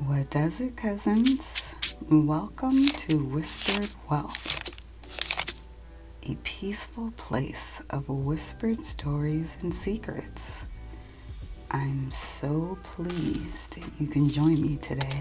What does it, cousins? Welcome to Whispered Wealth, a peaceful place of whispered stories and secrets. I'm so pleased you can join me today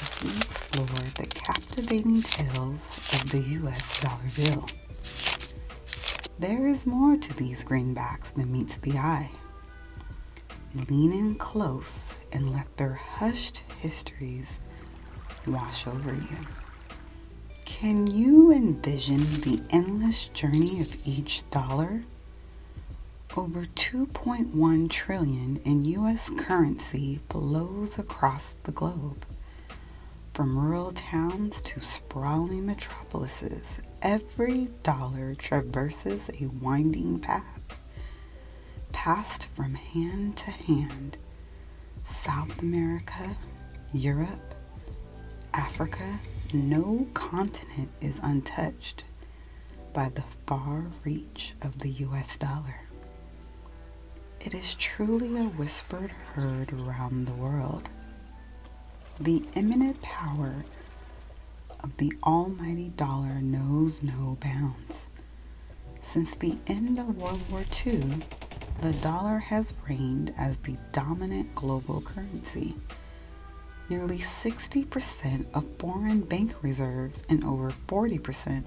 as we explore the captivating tales of the US dollar bill. There is more to these greenbacks than meets the eye. Lean in close and let their hushed histories wash over you. Can you envision the endless journey of each dollar? Over 2.1 trillion in US currency flows across the globe. From rural towns to sprawling metropolises, every dollar traverses a winding path, passed from hand to hand. South America, Europe, Africa, no continent is untouched by the far reach of the US dollar. It is truly a whispered herd around the world. The imminent power of the almighty dollar knows no bounds. Since the end of World War II, the dollar has reigned as the dominant global currency. Nearly 60% of foreign bank reserves and over 40%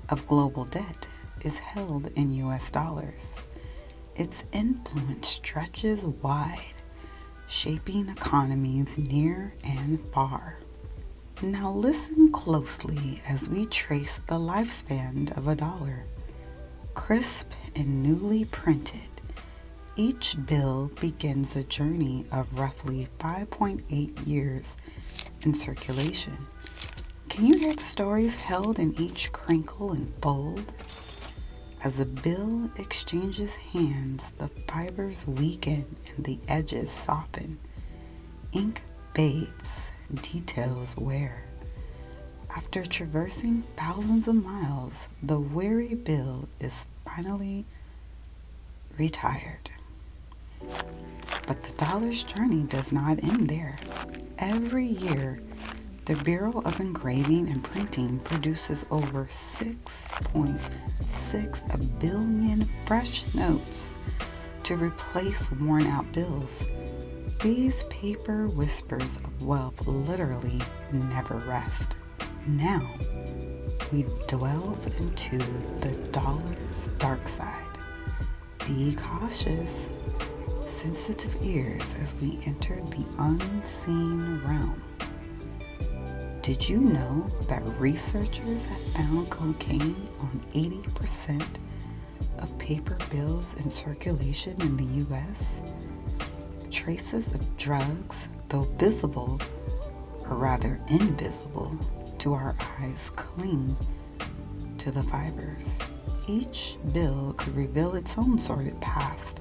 of global debt is held in US dollars. Its influence stretches wide, shaping economies near and far. Now listen closely as we trace the lifespan of a dollar. Crisp and newly printed, each bill begins a journey of roughly 5.8 years in circulation. Can you hear the stories held in each crinkle and fold? As a bill exchanges hands, the fibers weaken and the edges soften. Ink fades, details wear. After traversing thousands of miles, the weary bill is finally retired. But the dollar's journey does not end there. Every year, the Bureau of Engraving and Printing produces over 6.6 billion fresh notes to replace worn-out bills. These paper whispers of wealth literally never rest. Now, we delve into the dollar's dark side. Be cautious, sensitive ears as we enter the unseen realm. Did you know that researchers have found cocaine on 80% of paper bills in circulation in the US? Traces of drugs, though visible, or rather invisible, to our eyes cling to the fibers. Each bill could reveal its own sordid past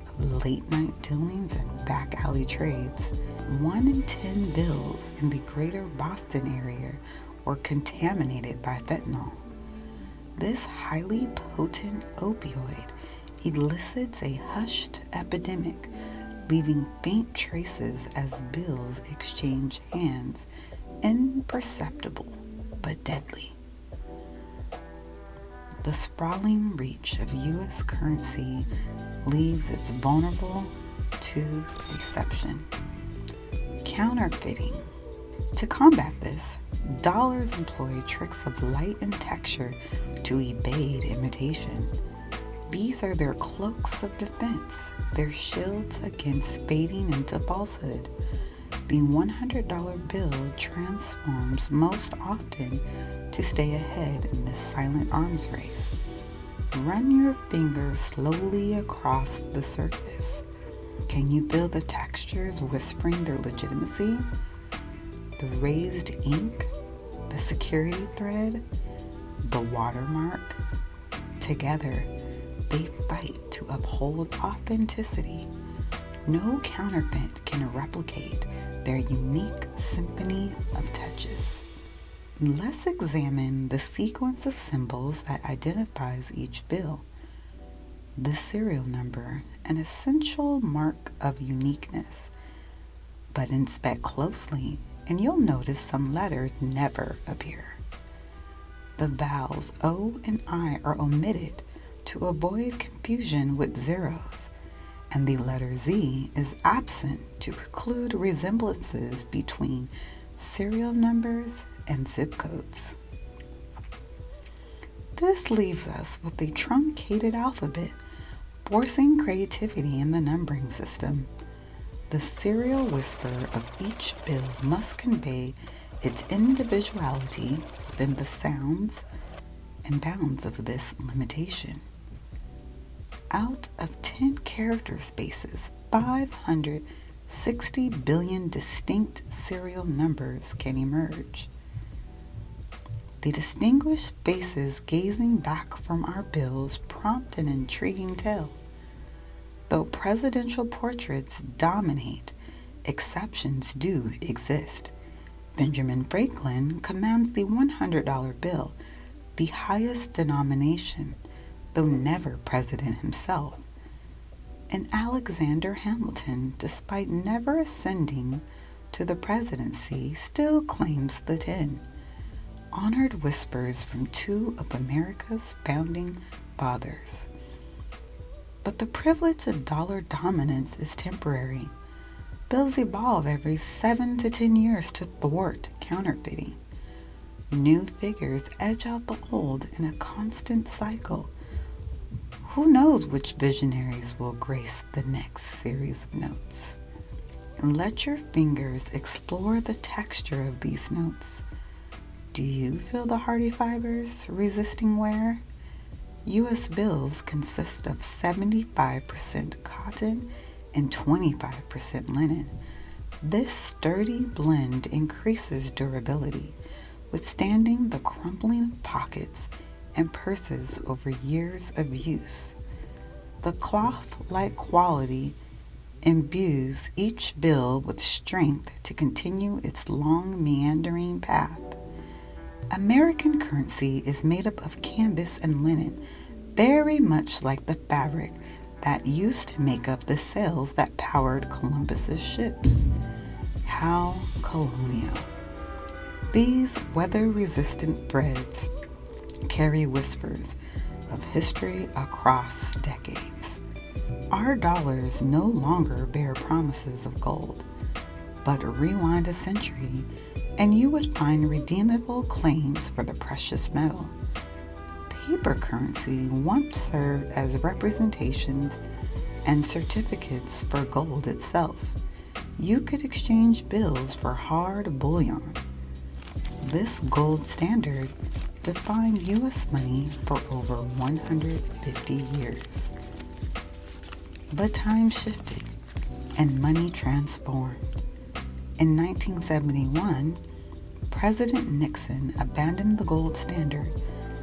of late-night dealings and back-alley trades. 1 in 10 bills in the greater Boston area were contaminated by fentanyl. This highly potent opioid elicits a hushed epidemic, leaving faint traces as bills exchange hands, imperceptible but deadly. The sprawling reach of U.S. currency leaves it vulnerable to deception. Counterfeiting. To combat this, dollars employ tricks of light and texture to evade imitation. These are their cloaks of defense, their shields against fading into falsehood. The $100 bill transforms most often to stay ahead in this silent arms race. Run your fingers slowly across the surface. Can you feel the textures whispering their legitimacy? The raised ink, the security thread, the watermark. Together, they fight to uphold authenticity. No counterfeit can replicate their unique symphony of touches. Let's examine the sequence of symbols that identifies each bill. The serial number, an essential mark of uniqueness. But inspect closely and you'll notice some letters never appear. The vowels O and I are omitted to avoid confusion with zeros, and the letter Z is absent to preclude resemblances between serial numbers and zip codes. This leaves us with a truncated alphabet, forcing creativity in the numbering system. The serial whisper of each bill must convey its individuality within the sounds and bounds of this limitation. Out of 10 character spaces, 560 billion distinct serial numbers can emerge. The distinguished faces gazing back from our bills prompt an intriguing tale. Though presidential portraits dominate, exceptions do exist. Benjamin Franklin commands the $100 bill, the highest denomination, though never president himself. And Alexander Hamilton, despite never ascending to the presidency, still claims the 10. Honored whispers from two of America's founding fathers. But the privilege of dollar dominance is temporary. Bills evolve every 7 to 10 years to thwart counterfeiting. New figures edge out the old in a constant cycle. Who knows which visionaries will grace the next series of notes? And let your fingers explore the texture of these notes. Do you feel the hardy fibers resisting wear? U.S. bills consist of 75% cotton and 25% linen. This sturdy blend increases durability, withstanding the crumpling of pockets and purses over years of use. The cloth-like quality imbues each bill with strength to continue its long meandering path. American currency is made up of canvas and linen, very much like the fabric that used to make up the sails that powered Columbus's ships. How colonial. These weather-resistant threads carry whispers of history across decades. Our dollars no longer bear promises of gold, but rewind a century and you would find redeemable claims for the precious metal. Paper currency once served as representations and certificates for gold itself. You could exchange bills for hard bullion. This gold standard defined U.S. money for over 150 years. But time shifted and money transformed. In 1971, President Nixon abandoned the gold standard,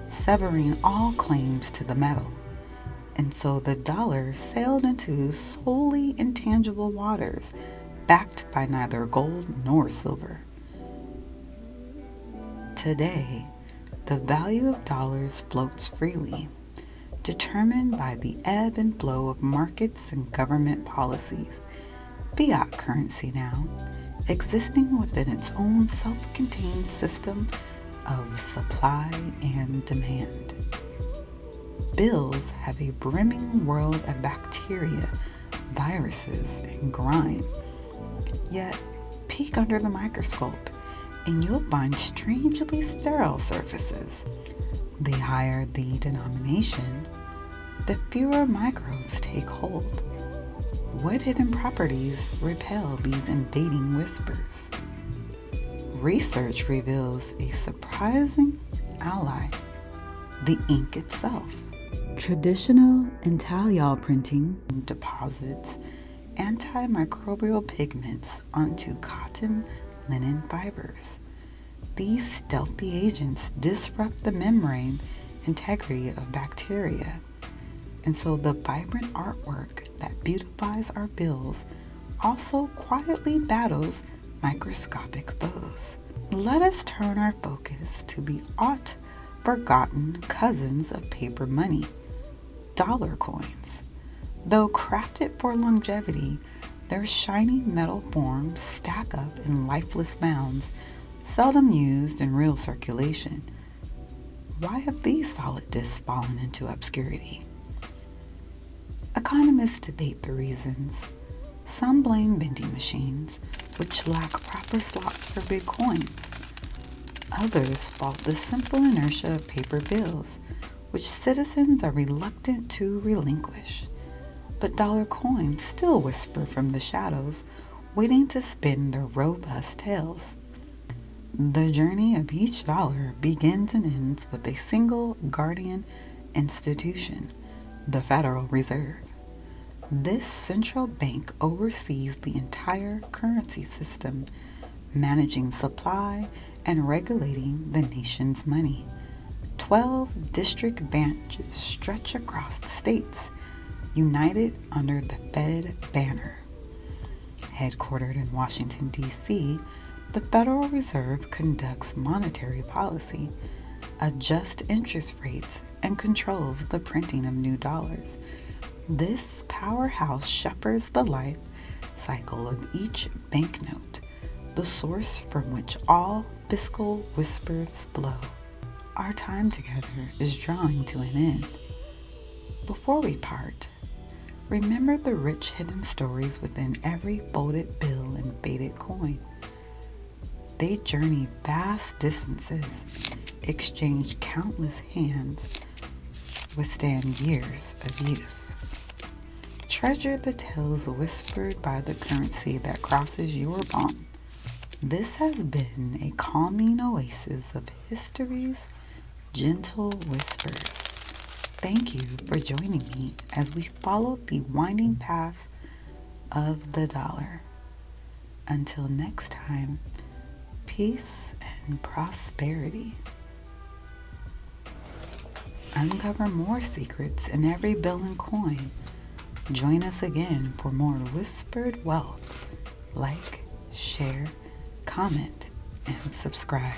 severing all claims to the metal, and so the dollar sailed into wholly intangible waters, backed by neither gold nor silver. Today, the value of dollars floats freely, determined by the ebb and flow of markets and government policies. Fiat currency now, existing within its own self-contained system of supply and demand. Bills have a brimming world of bacteria, viruses, and grime. Yet, peek under the microscope and you'll find strangely sterile surfaces. The higher the denomination, the fewer microbes take hold. What hidden properties repel these invading whispers? Research reveals a surprising ally, the ink itself. Traditional intaglial printing deposits antimicrobial pigments onto cotton linen fibers. These stealthy agents disrupt the membrane integrity of bacteria. And so the vibrant artwork that beautifies our bills also quietly battles microscopic foes. Let us turn our focus to the oft-forgotten cousins of paper money, dollar coins. Though crafted for longevity, Their shiny metal forms stack up in lifeless mounds, seldom used in real circulation. Why have these solid discs fallen into obscurity? Economists debate the reasons. Some blame vending machines, which lack proper slots for big coins. Others fault the simple inertia of paper bills, which citizens are reluctant to relinquish. But dollar coins still whisper from the shadows, waiting to spin their robust tales. The journey of each dollar begins and ends with a single guardian institution, the Federal Reserve. This central bank oversees the entire currency system, managing supply and regulating the nation's money. 12 district branches stretch across the states, united under the Fed banner. Headquartered in Washington, D.C., the Federal Reserve conducts monetary policy, adjusts interest rates, and controls the printing of new dollars. This powerhouse shepherds the life cycle of each banknote, the source from which all fiscal whispers flow. Our time together is drawing to an end. Before we part, remember the rich hidden stories within every folded bill and faded coin. They journey vast distances, exchange countless hands, withstand years of use. Treasure the tales whispered by the currency that crosses your palm. This has been a calming oasis of history's gentle whispers. Thank you for joining me as we follow the winding paths of the dollar. Until next time, peace and prosperity. Uncover more secrets in every bill and coin. Join us again for more whispered wealth. Like, share, comment, and subscribe.